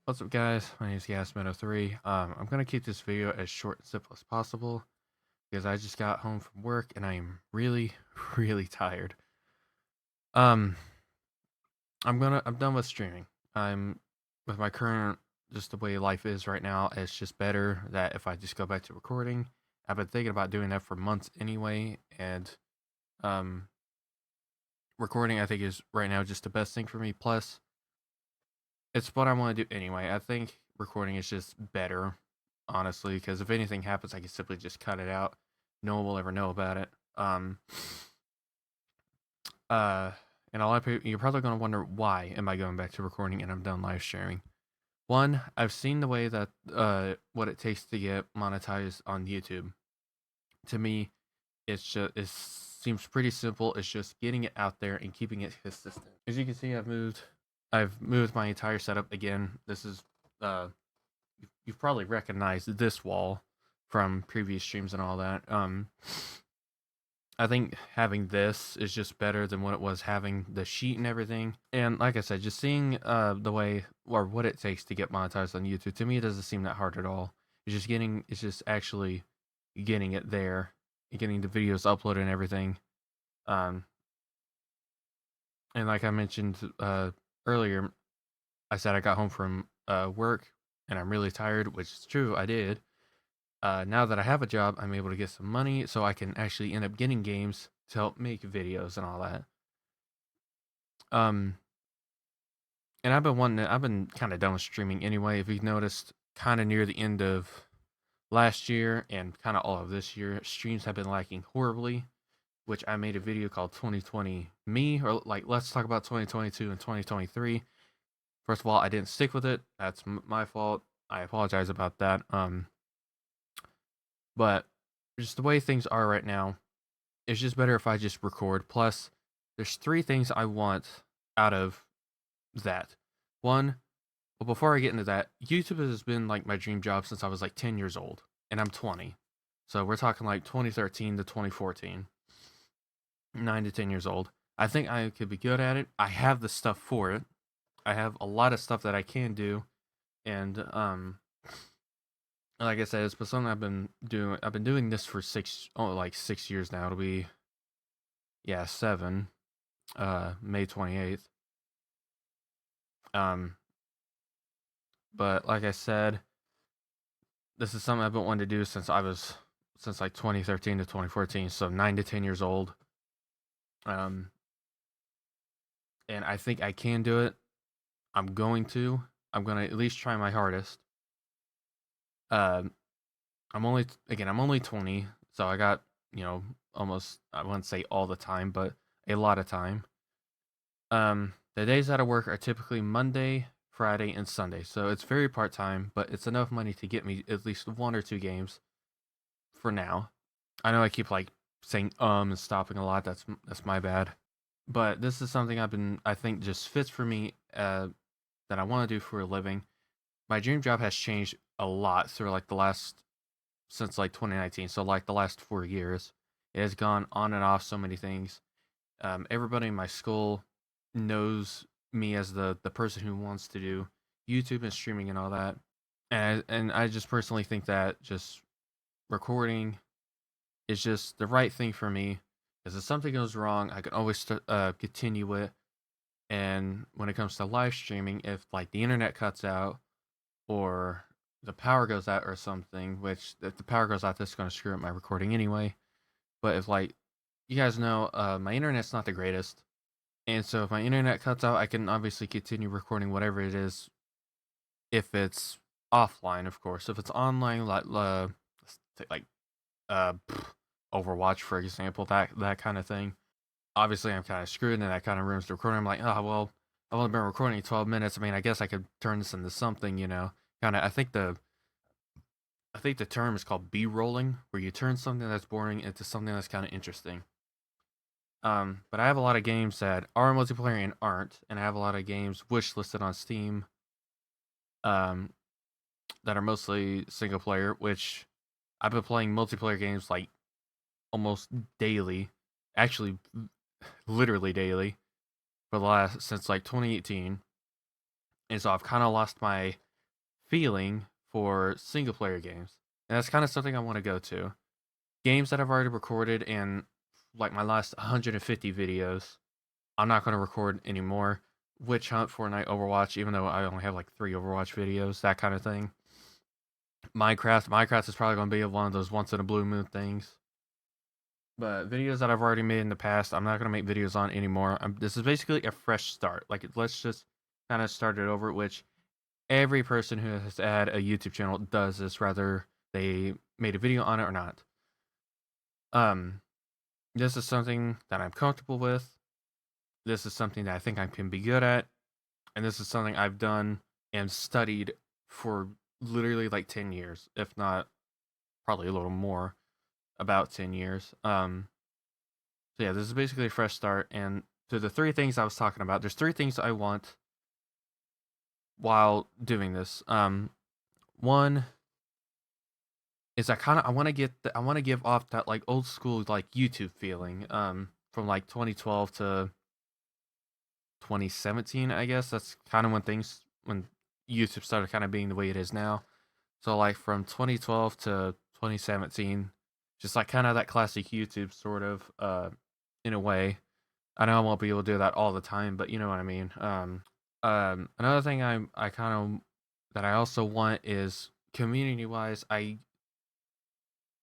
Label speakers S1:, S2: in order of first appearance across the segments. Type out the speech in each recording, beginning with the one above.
S1: What's up, guys? My name is Gasman03. I'm gonna keep this video as short and simple as possible because I just got home from work and I am really, really tired. Um, I'm done with streaming. I'm with my current just the way life is right now. It's just better that if I just go back to recording. I've been thinking about doing that for months anyway, and um, recording I think is right now just the best thing for me. Plus, it's what I want to do anyway. I think recording is just better, honestly, because if anything happens, I can simply just cut it out. No one will ever know about it. Uh, and a lot of people, you're probably going to wonder why am I going back to recording and I'm done live streaming. One, I've seen the way that what it takes to get monetized on YouTube. To me, it seems pretty simple. It's just getting it out there and keeping it consistent. As you can see, I've moved my entire setup again. This is uh you've probably recognized this wall from previous streams and all that. I think having this is just better than what it was having the sheet and everything. And like I said, just seeing the way or what it takes to get monetized on YouTube, to me it doesn't seem that hard at all. It's just actually getting it there, getting the videos uploaded and everything. Um and like I mentioned earlier, I said I got home from work and I'm really tired, which is true, I did. Now that I have a job, I'm able to get some money so I can actually end up getting games to help make videos and all that. Um, and I've been kind of done with streaming anyway. If you've noticed, kind of near the end of last year and kind of all of this year, streams have been lacking horribly. Which I made a video called 2020 Me, or like let's talk about 2022 and 2023. First of all, I didn't stick with it. That's my fault. I apologize about that. But just the way things are right now, it's just better if I just record. Plus, there's three things I want out of that. One, well, before I get into that, YouTube has been like my dream job since I was like 10 years old, and I'm 20. So we're talking like 2013 to 2014, 9 to 10 years old. I think I could be good at it. I have the stuff for it. I have a lot of stuff that I can do, and like I said, it's been something I've been doing. I've been doing this for like 6 years now. It'll be, yeah, 7. May 28th. Um, but like I said, this is something I've been wanting to do since like 2013 to 2014, so 9 to 10 years old. Um, and I think I can do it. I'm going to. I'm gonna at least try my hardest. Um, I'm only 20, so I got almost, I wouldn't say all the time, but a lot of time. The days out of work are typically Monday, Friday, and Sunday, so it's very part time, but it's enough money to get me at least 1 or 2 games for now. I know I keep like saying and stopping a lot. That's my bad. But this is something I think just fits for me that I want to do for a living. My dream job has changed a lot through like the last since like 2019. So like the last 4 years, it has gone on and off so many things. Everybody in my school knows me as the person who wants to do YouTube and streaming and all that. And I just personally think that just recording is just the right thing for me. Because if something goes wrong, I can always continue it. And when it comes to live streaming, if like the internet cuts out or the power goes out or something, which if the power goes out, that's going to screw up my recording anyway. But if like you guys know, my internet's not the greatest, and so if my internet cuts out, I can obviously continue recording whatever it is. If it's offline, of course. If it's online, like uh, Overwatch, for example, that kind of thing. Obviously, I'm kind of screwed, and that kind of ruins the recording. I'm like, oh well, I've only been recording 12 minutes. I mean, I guess I could turn this into something, Kind of. I think the term is called B-rolling, where you turn something that's boring into something that's kind of interesting. But I have a lot of games that are multiplayer and aren't, and I have a lot of games wish listed on Steam, um, that are mostly single player, which I've been playing multiplayer games like almost daily, actually, literally daily for the last since like 2018, and so I've kind of lost my feeling for single player games. And that's kind of something I want to go to. Games that I've already recorded and like my last 150 videos, I'm not going to record anymore. Witch Hunt, Fortnite, Overwatch, even though I only have like 3 Overwatch videos, that kind of thing. Minecraft is probably going to be one of those once in a blue moon things. But videos that I've already made in the past, I'm not going to make videos on anymore. This is basically a fresh start. Like, let's just kind of start it over, which every person who has had a YouTube channel does this, whether they made a video on it or not. Um, this is something that I'm comfortable with. This is something that I think I can be good at. And this is something I've done and studied for literally like 10 years, if not probably a little more, about 10 years. So yeah, this is basically a fresh start. And to the 3 things I was talking about, there's 3 things I want while doing this. One is I want to I want to give off that like old school like YouTube feeling from like 2012 to 2017, I guess. That's kind of when YouTube started kind of being the way it is now. So like from 2012 to 2017, just like kind of that classic YouTube sort of in a way. I know I won't be able to do that all the time, but you know what I mean. Another thing I kind of that I also want is community wise. I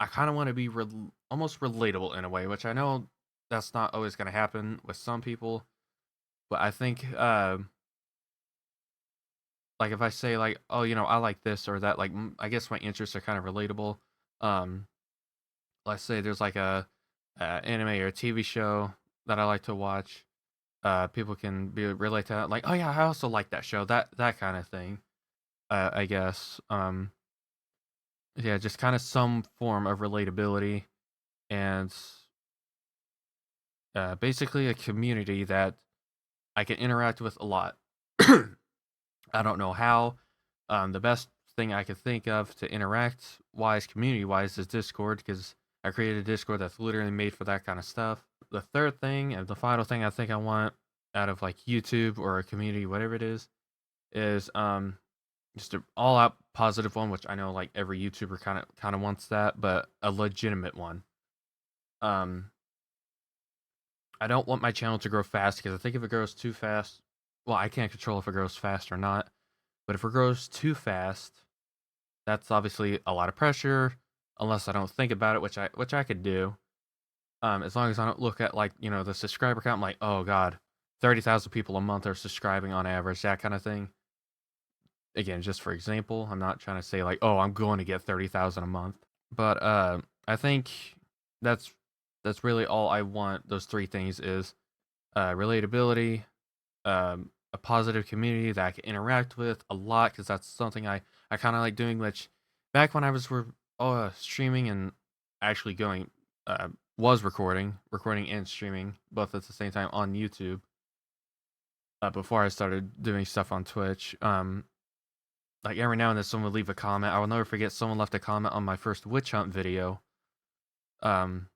S1: kind of want to be almost relatable in a way, which I know that's not always going to happen with some people, but I think like if I say like, oh, you know, I like this or that, like I guess my interests are kind of relatable. Um, let's say there's like a anime or a TV show that I like to watch. People can be relate to that, like, oh yeah, I also like that show, that kind of thing. I guess. Yeah, just kind of some form of relatability and basically a community that I can interact with a lot. I don't know how. The best thing I could think of to interact wise, community wise, is Discord because I created a Discord that's literally made for that kind of stuff. The third thing and the final thing I think I want out of like YouTube or a community, whatever it is just an all out positive one, which I know like every YouTuber kind of wants that, but a legitimate one. Um, I don't want my channel to grow fast because I think if it grows too fast, well, I can't control if it grows fast or not. But if it grows too fast, that's obviously a lot of pressure. Unless I don't think about it, which I could do. As long as I don't look at like the subscriber count, I'm like, oh god, 30,000 people a month are subscribing on average, that kind of thing. Again, just for example, I'm not trying to say like, oh, I'm going to get 30,000 a month, but I think that's really all I want. Those 3 things is relatability, a positive community that I can interact with a lot because that's something I kind of like doing. Which back when I was streaming and actually going was recording and streaming both at the same time on YouTube. Before I started doing stuff on Twitch, like every now and then someone would leave a comment. I will never forget someone left a comment on my first witch hunt video, um,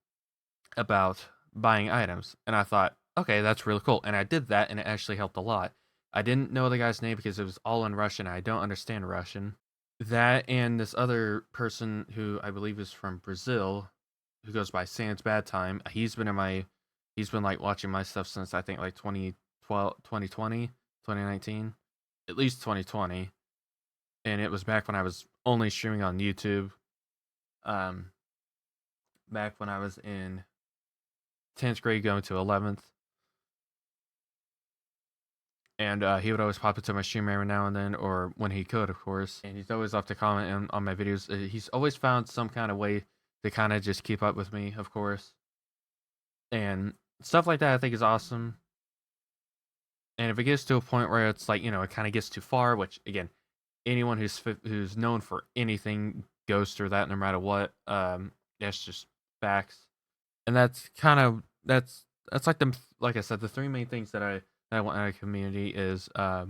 S1: about buying items, and I thought, okay, that's really cool, and I did that, and it actually helped a lot. I didn't know the guy's name because it was all in Russian. I don't understand Russian. That and this other person who I believe is from Brazil, who goes by Sans Bad Time. He's been like watching my stuff since I think like 2012, 2020, 2019, at least 2020, and it was back when I was only streaming on YouTube. Um, back when I was in 10th grade going to 11th. And he would always pop into my stream every now and then, or when he could, of course. And he's always left a comment on my videos. He's always found some kind of way to kind of just keep up with me, of course. And stuff like that I think is awesome. And if it gets to a point where it's like, it kind of gets too far, which again, anyone who's known for anything goes through that no matter what. That's just facts. And that's like like I said, the 3 main things that I want in a community is I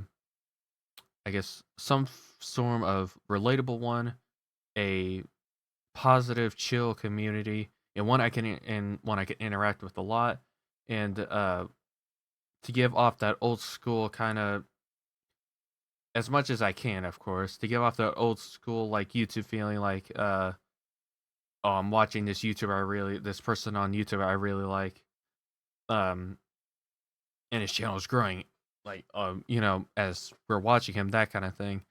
S1: guess some form of relatable one, a positive, chill community, and one I can interact with a lot, and to give off that old school kind of as much as I can, of course, to give off the old school like YouTube feeling, like oh, I'm watching this person on YouTube I really like, um, and his channel is growing, like as we're watching him, that kind of thing.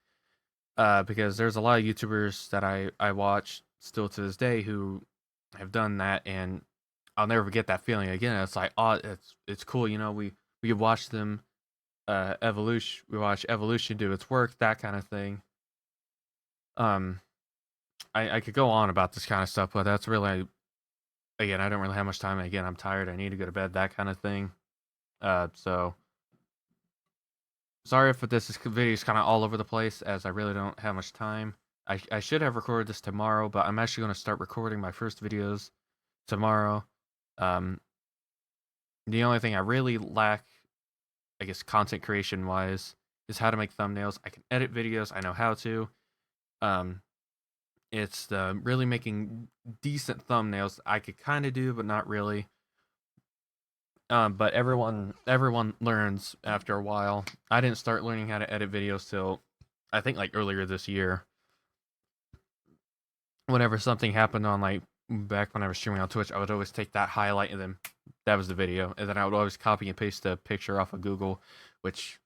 S1: Because there's a lot of YouTubers that I watch still to this day who have done that, and I'll never forget that feeling again. It's like, oh, it's cool, we watch them evolution, we watch evolution do its work, that kind of thing. Um, I could go on about this kind of stuff, but that's really, again, I don't really have much time. Again, I'm tired. I need to go to bed. That kind of thing. So sorry if this video is kind of all over the place, as I really don't have much time. I should have recorded this tomorrow, but I'm actually going to start recording my first videos tomorrow. Um, the only thing I really lack, I guess, content creation wise, is how to make thumbnails. I can edit videos. I know how to. Um, it's the really making decent thumbnails I could kind of do, but not really. But everyone learns after a while. I didn't start learning how to edit videos till I think like earlier this year. Whenever something happened on like back when I was streaming on Twitch, I would always take that highlight and then that was the video, and then I would always copy and paste the picture off of Google, which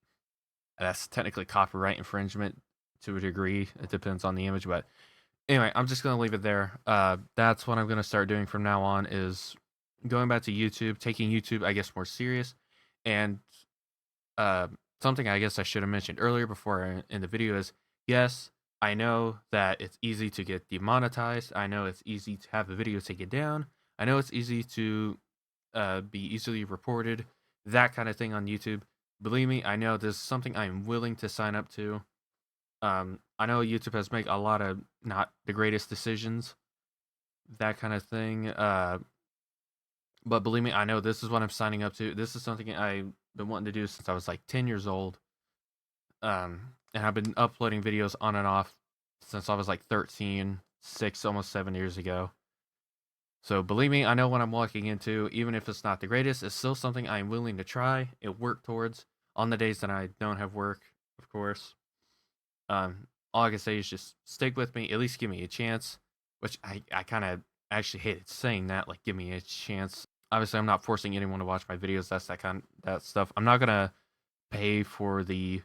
S1: that's technically copyright infringement to a degree. It depends on the image, but anyway, I'm just gonna leave it there. That's what I'm gonna start doing from now on, is going back to YouTube, taking YouTube, I guess, more serious. And uh, something I guess I should have mentioned earlier before in the video is, yes, I know that it's easy to get demonetized. I know it's easy to have the video taken down. I know it's easy to be easily reported, that kind of thing on YouTube. Believe me, I know this is something I'm willing to sign up to. I know YouTube has made a lot of not the greatest decisions, that kind of thing. But believe me, I know this is what I'm signing up to. This is something I've been wanting to do since I was like 10 years old. And I've been uploading videos on and off since I was like 13, 6, almost 7 years ago. So believe me, I know what I'm walking into. Even if it's not the greatest, it's still something I'm willing to try and work towards on the days that I don't have work, of course. All I can say is just stick with me, at least give me a chance, which I kind of actually hated saying that, like, give me a chance. Obviously, I'm not forcing anyone to watch my videos. That's that stuff. I'm not gonna pay for the,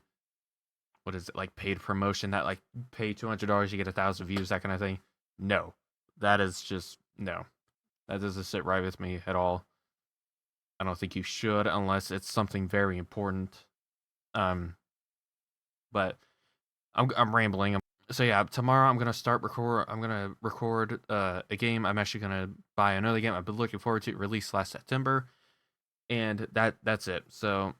S1: what is it, like, paid promotion, that like pay $200 you get 1,000 views, that kind of thing. No, that is just no. That doesn't sit right with me at all. I don't think you should unless it's something very important. But I'm rambling. So yeah, tomorrow I'm gonna record a game. I'm actually gonna buy another game I've been looking forward to. It released last September, and that's it. So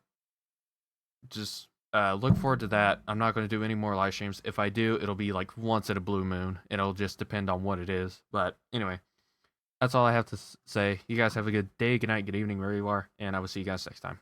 S1: just look forward to that. I'm not gonna do any more live streams. If I do, it'll be like once in a blue moon. It'll just depend on what it is. But anyway, that's all I have to say. You guys have a good day, good night, good evening, wherever you are, and I will see you guys next time.